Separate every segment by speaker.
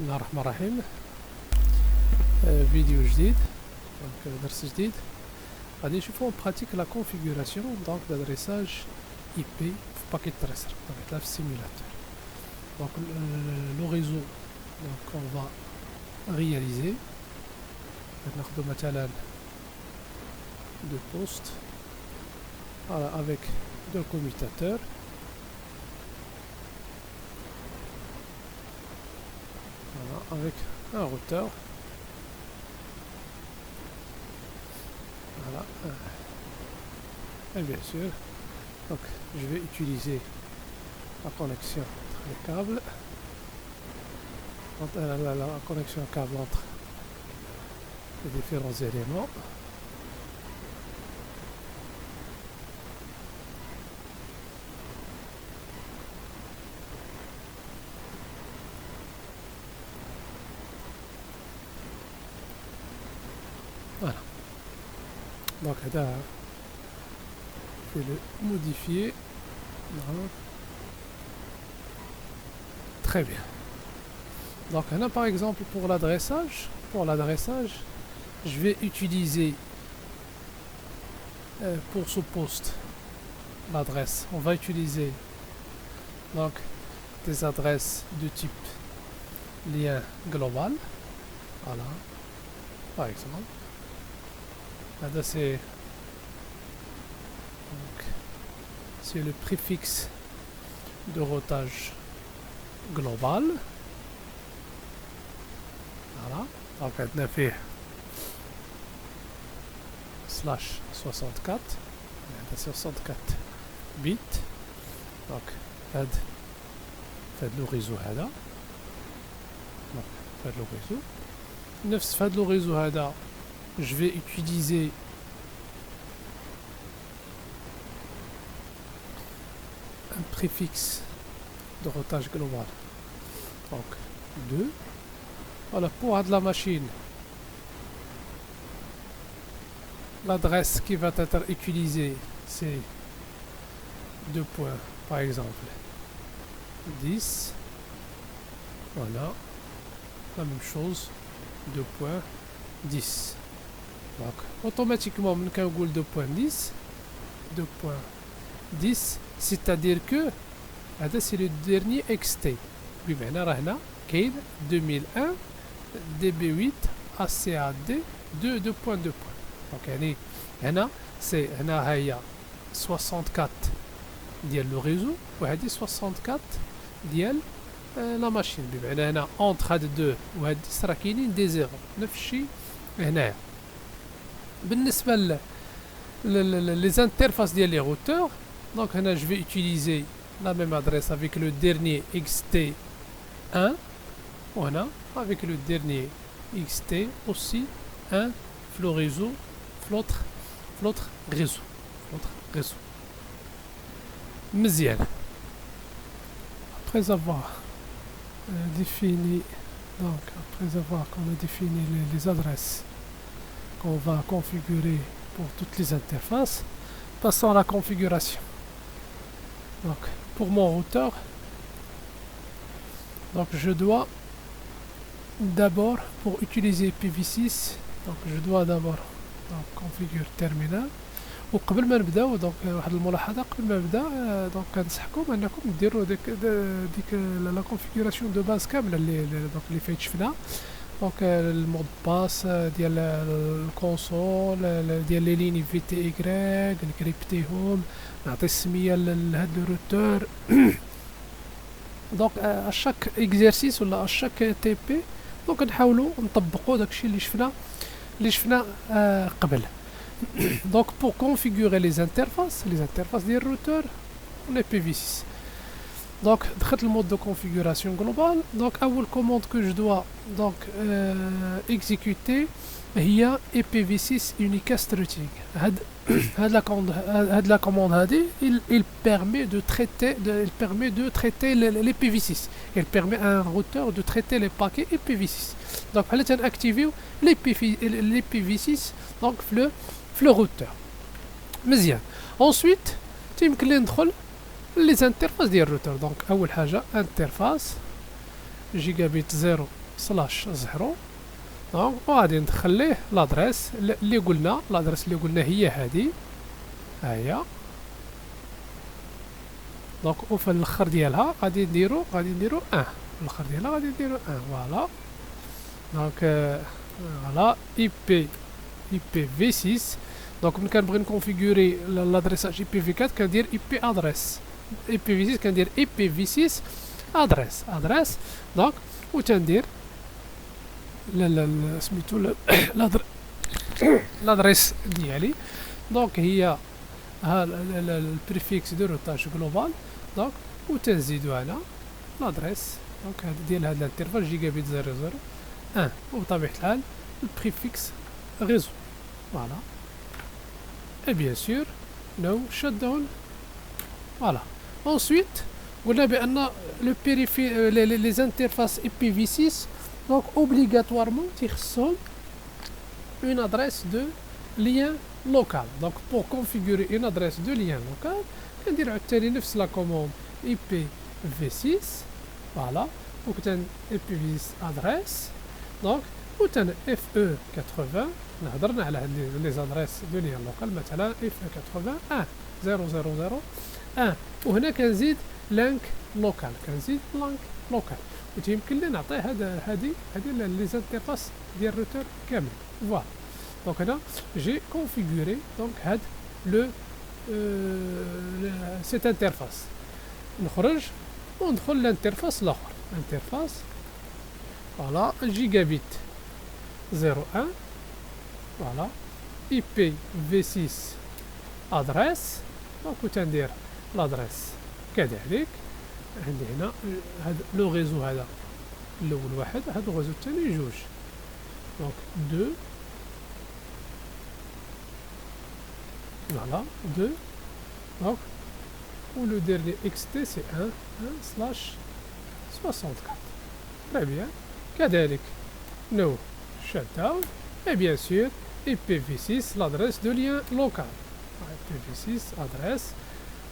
Speaker 1: بسم الله الرحمن الرحيم. فيديو جديد، دونك درس جديد غادي نشوفو اون براتيك لا كونفيغوراسيون دونك d'adressage IP في باكيت تريسر طبيعة في السيمولاتور. دونك لو ريزو دونك اون فا رياليزي ناخدو مثلا دو بوست voilà avec deux commutateurs. Voilà, avec un routeur. Voilà. Et bien sûr, donc je vais utiliser la connexion entre les câbles. La connexion câble entre les différents éléments. Voilà. Donc là, je vais le modifier. Voilà. Très bien. Donc là, par exemple, pour l'adressage, je vais utiliser pour ce poste l'adresse. On va utiliser donc des adresses de type lien global. Voilà. Par exemple. Là, c'est le préfixe de routage global. Voilà. Donc on a fait /64. On a 64 bits. Donc fait le réseau هذا. Donc fait le réseau. نفس fait le réseau هذا. Je vais utiliser un préfixe de routage global. Donc 2. Voilà, pour la machine, l'adresse qui va être utilisée, c'est 2 points, par exemple 10. Voilà, la même chose, 2 points 10. Donc automatiquement من كنقول 2.10 2.10 c'est-à-dire que هذا c'est le dernier XT بمعنى راه هنا كاين 2001 DB8 ACAD 2.2. donc يعني هنا سي هنا هي 64 ديال لو ريزو وهذه 64 ديال لا ماشين بمعنى هنا اونتر هاد دو وهاد راه كاينين دي زيرو نفس الشيء هنايا. بالنسبه les interfaces ديال les routeurs, donc هنا je vais utiliser la même adresse avec le dernier XT1 وهنا avec le dernier XT aussi 1 في le réseau l'autre réseau مزيان. Après avoir défini qu'on a défini les adresses qu'on va configurer pour toutes les interfaces, passons à la configuration. Donc pour mon routeur, donc je dois d'abord, pour utiliser IPv6, donc je dois d'abord configurer terminal. وقبل ما نبداو دونك واحد الملاحظه قبل ما نبدا دونك كنصحكم انكم ديروا ديك لا كونفيغوراسيون دو باز كامله اللي فايت شفنا. دونك المود باس ديال الكونسول ديال لي لين في تي اي نكريبتيهم نعطي السميه لهاد الروتور. دونك اشاك اكزرسيس ولا اشاك تي بي دونك نحاولوا نطبقوا داكشي اللي شفنا قبل. Donc pour configurer les interfaces des routeurs, les IPv6. Donc دخلت le mode de configuration globale. Donc la commande que je dois donc exécuter هي IPv6 unicast routing. هاد la commande هادي il permet de traiter l'IPv6. Il permet à un routeur de traiter les paquets IPv6. Donc بحال تنactiver l'IPv6 donc le routeur. مزيان. Ensuite يمكن لي ندخل les interfaces ديال الروتر. دونك اول حاجه انترفاس جيجابيت 0 سلاش 0. دونك وغادي ندخل ليه لادريس اللي قلنا، لادريس اللي قلنا هي هذه، ها هي. دونك وفي الاخر ديالها غادي نديرو 1 في الاخر ديالها غادي نديرو 1. فوالا. دونك فوالا اي بي في 6. دونك ملي كنبغي نكونفيغوري لادريساج اي بي في 4 كندير اي بي ادريس، اي بي في 6 كندير اي بي في 6 ادريس. دونك و تندير لا سميتو لادريس ديالي. دونك هي ها البريفيكس دو روتاج جلوبال. دونك و تنزيدو هنا لادريس. دونك هاد ديال هاد الانترفال جيجابيت 001 وبطبيعة الحال البريفيكس ريزو. فوالا. et bien sûr no shutdown. Voilà. Ensuite قلنا بأن le périphérie les interfaces IPv6 donc obligatoirement تيخصهم une adresse de lien local. Donc pour configurer une adresse de lien local كندير عاوتاني نفس la commande IPv6. Voilà. وكتن IPv6 adresse. Donc وتن FE80. هضرنا على هاد لي زادريس دو ليان لوكال، مثلا FE80 1 وهنا كنزيد لانك لوكال، وتيمكن لي نعطيه هادي لي زانترفاس ديال الروتور كامل. فوالا. دونك هنا جي كونفيغوري دونك هاد لو سيت انترفاس. نخرج وندخل لانترفاس الاخر، انترفاس فوالا جيجابيت 01. فوالا IPv6 ادريس. دونك وتندير لادريس كذلك. عندي هنا هاد لو ريزو، هذا الاول واحد، هاد الريزو الثاني جوج. دونك 2 فوالا 2. دونك و لو ديرني XT سي 1/64. تري بيان. كذلك نو شات داون. et bien sûr IPv6 l'adresse de lien local. IPv6 adresse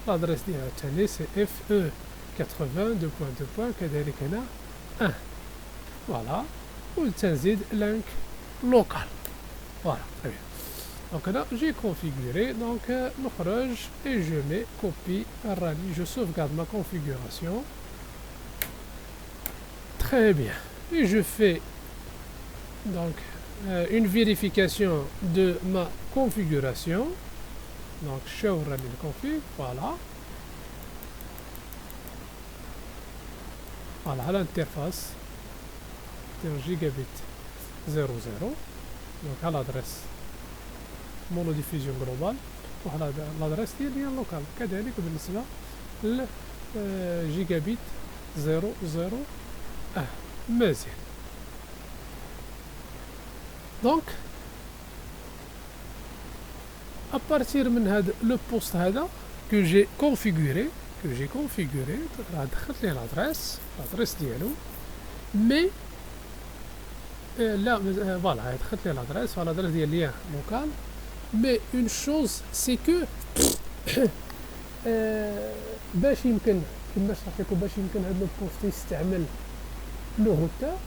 Speaker 1: l'adresse ديالها الثاني سي FE80 كذلك هنا 1. فوالا. وتنزيد لانك لوكال. فوالا. très bien. دونك هنا جي كونفيغوري. دونك نخرج et je mets copie rally. je sauvegarde ma configuration. très bien. et je fais donc une vérification de ma configuration. Donc show rally config. Voilà. Voilà l'interface de gigabit 00. Donc à l'adresse monodiffusion globale وعلى l'adresse ديال ليان لوكال كذلك بالنسبة لجيجابيت 001. مزيان. دونك à partir من هذا لو بوست هذا كو جي كونفيغوري راه دخلت ليه لادريس ديالو. مي لا فوالا دخلت ليه لادريس ديال ليان لوكال. مي اون شوز سي كو باش يمكن كما شرحت لكم باش يمكن هذا لو بوست يستعمل لو روتور.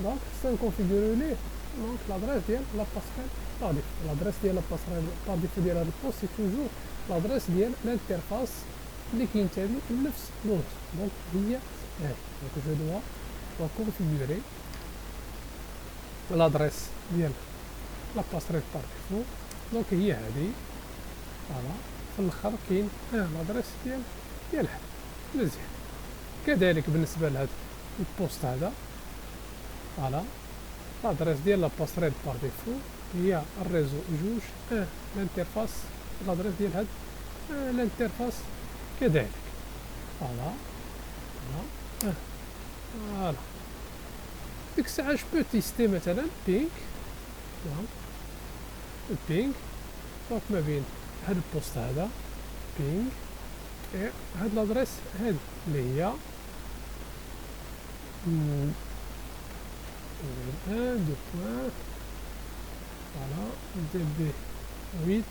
Speaker 1: دونك خصنا نكونفيغوري ليه دونك لادريس ديال لا باسريل طاديف. لادريس ديال لا باسريل طاديف ديال هاد البوست سي توجور لادريس ديال الانترفاس اللي كينتمي لنفس الروت. دونك هي هاي. دونك جو دوا كونفيغوري لادريس ديال لا باسريل بار ديفو. دونك هي هادي. فوالا. في الاخر كاين لادريس ديال هاد. مزيان. كذلك بالنسبه لهاد البوست هذا فوالا لادريس ديال لا باسريل بار ديفو هي الريزو جوج. الانترفاس لادريس ديال هاد الانترفاس كذلك. فوالا. فوالا. ديك الساعة جو بو تيستي مثلا بينغ. البينغ دونك ما بين هاد البوست هذا بينغ هاد لادريس هادي اللي هي 1 2 points. Voilà, DB8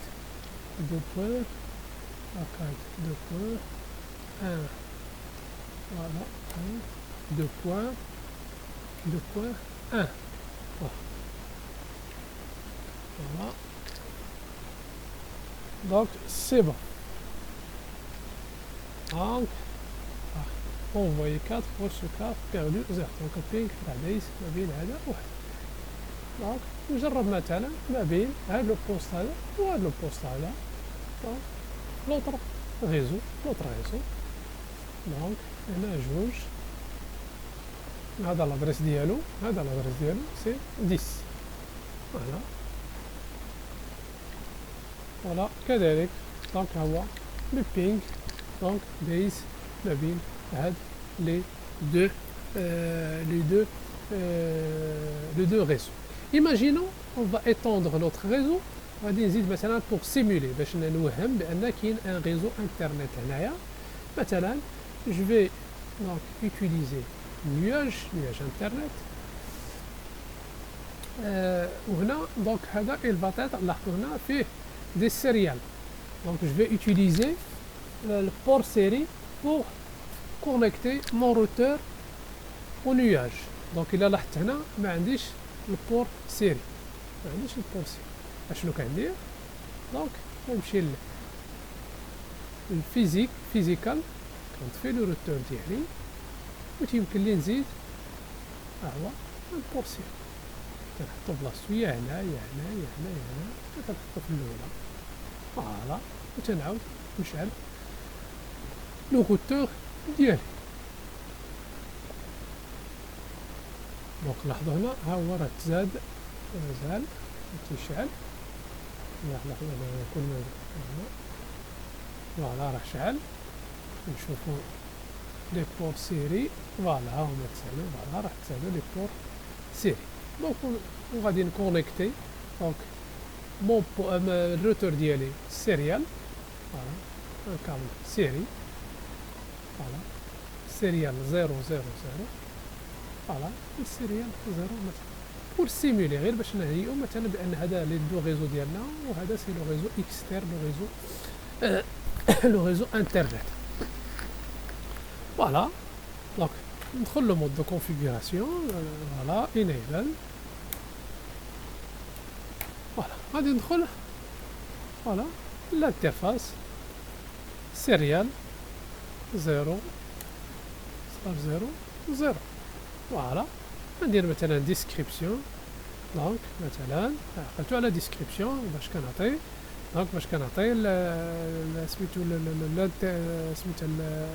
Speaker 1: 2 points, A4 2 points, 1 voilà, 1 2 points, 2 points 1. Voilà. Donc c'est bon. Donc envoyer 4 reçu 4 perdu 0. دونك البينغ راه دايز ما بين هذا وهذا. دونك نجرب مثلا ما بين هذا لو بوست هذا وهذا لو بوست هذا. دونك لوطر ريزو دونك هنا جوج. هذا لادريس ديالو سي 10. فوالا كذلك. دونك هو لو بينغ دونك دايز ما بين هاد les deux réseaux. Imaginons on va étendre notre réseau غادي نزيد مثلا pour simuler باش نوهم بان كاين un réseau internet هنايا مثلا je vais donc utiliser nuage internet وهنا donc هذا il va être لاحظوا هنا فيه des serial donc je vais utiliser le port série pour connecter mon routeur au nuage. Donc il a لاحظت هنا ما عنديش البور سيري اشنو كندير دونك نمشي الفيزيكال كنطفي لو روتور ديالي وتيمكن لي نزيد هو البور سيري كنحطو بلاصتو يا هنا كنحطو في الاولى فوالا وتنعاود نشعل لو روتور ديالي. دونك لاحظوا هنا ها هو راه تزاد مازال تيشعل. لحظة كل ما فوالا راه شعل. نشوفو لي بور سيري فوالا ها هما تسالو فوالا راه تسالو لي بور سيري. دونك وغادي نكونيكتي دونك مون الروتور ديالي سيريال فوالا ان كابل سيري فوالا سيريال 0 0 0 فوالا السيريال 0 مثلا بور سيمولي غير باش نهيئو مثلا بان هذا لي دو ريزو ديالنا وهذا سي لو ريزو اكسترن لو ريزو انترنت. فوالا دونك ندخل لو مود دو كونفيغوراسيون فوالا انيبل فوالا غادي ندخل فوالا الانترفاس سيريال 0 0 0 فوالا ندير مثلا ديسكريبسيون دونك مثلا عقلتو على ديسكريبسيون باش كنعطي دونك باش كنعطي سميتو سميتها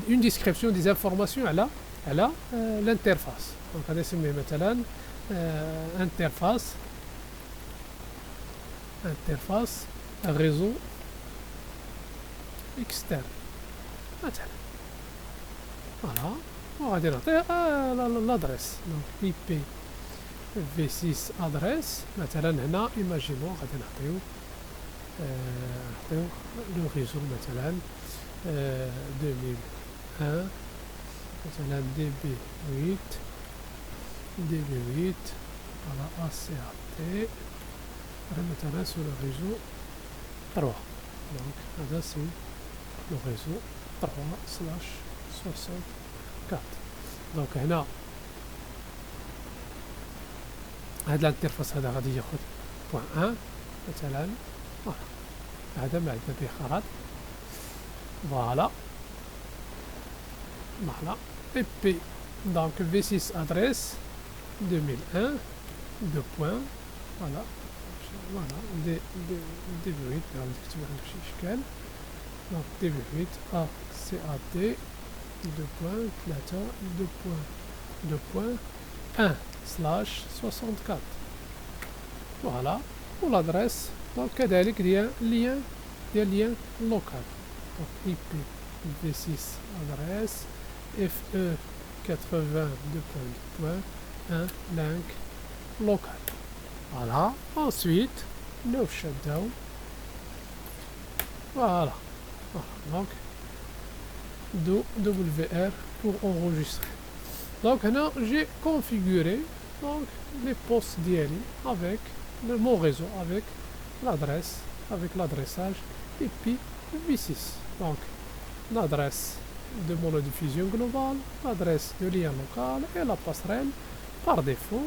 Speaker 1: اون ديسكريبسيون دي انفورماسيون على الانترفاس. دونك غادي نسميه مثلا انترفاس ريزو اكسترن مثلا فوالا وغادي نعطيه لادريس دونك اي بي في 6 ادريس مثلا هنا ايماجينو غادي نعطيو لو ريزو مثلا 2001 مثلا دي بي 8 على ا سي ا تي مثلا سو لو ريزو 3 دونك هذا سي لو ريزو 3/64 دونك هنا هاد الانترفاس هذا غادي ياخد بوان 1 مثلا هذا ما عندنا به خرط فوالا اي بي دونك في 6 ادريس 2001 دو بوان فوالا دي 8 غادي نكتبو عندك شي اشكال دونك دي 8 ا سي ا تي 2.3 2.1/64 فوالا والادريس دونك كذلك ديال ليان لوكال دونك اي بي في 6 ادريس اف او 82.2.1 لانك لوكال فوالا ensuite no shutdown voilà donc WR pour enregistrer. Donc là j'ai configuré donc les postes d'ILI avec mon réseau, avec l'adresse, avec l'adressage et puis V6. Donc l'adresse de monodiffusion globale, l'adresse de lien local et la passerelle par défaut